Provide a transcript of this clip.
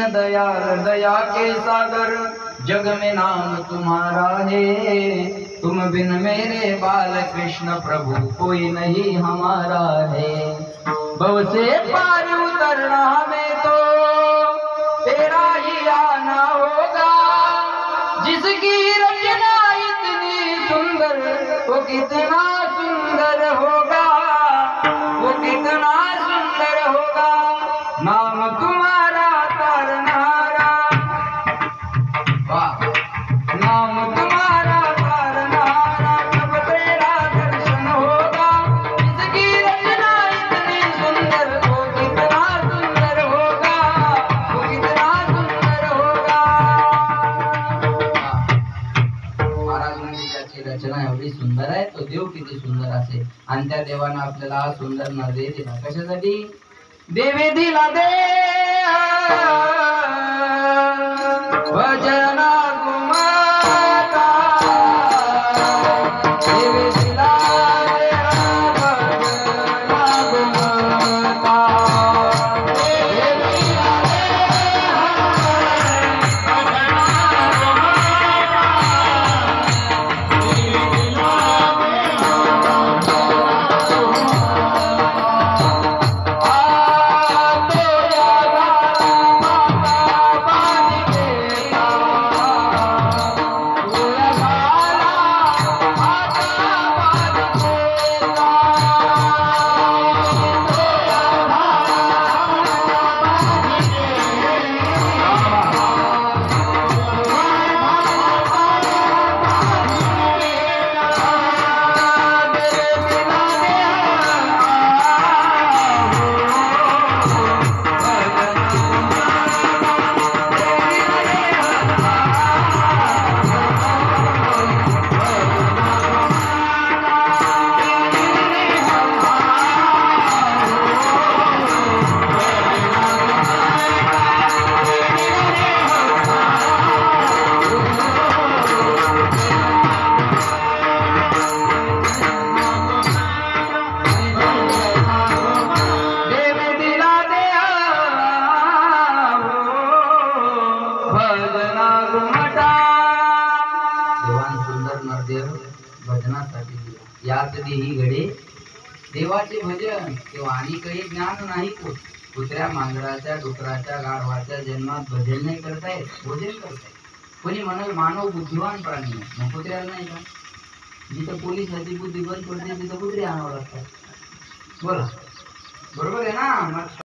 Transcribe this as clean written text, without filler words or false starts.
दीन दयाल दया के सागर, जग में नाम तुम्हारा है। तुम बिन मेरे बाल कृष्ण प्रभु कोई नहीं हमारा है। भव से पार उतरना हमें तो तेरा ही आना होगा। जिसकी रचना इतनी सुंदर वो कितना सुंदर होगा, वो कितना सुंदर होगा। नाम तुम्हारा तारनहारा, वाह, नाम तुम्हारा तारनहारा, जब तेरा दर्शन होगा। जिसकी रचना इतनी सुंदर वो कितना सुंदर होगा, वो कितना सुंदर होगा। महाराजांनी ज्याची रचना एवढी सुंदर आहे तो देव किती सुंदर असेल, आणि त्या देवानं आपल्याला हा सुंदर नरदेह दिला. कशासाठी? देवे दिला दे भजना कुमारा, देवे दिला दे भजना कुमारा, देवे दिला भजनासाठी याच देही घडे देवाचे भजन. तेव्हा आणि काही ज्ञान नाही. कुत्र्या मांजराच्या डुकराच्या गाढवाच्या जन्मात भजन नाही करतायत, भोजन करतायत. कोणी म्हणाल मानव बुद्धिवान प्राणी आहे, मग कुत्र्याला नाही का? जिथं पोलिसाची बुद्धी बंद पडते तिथं कुत्रे आणावं लागतात. बोला, बरोबर आहे ना?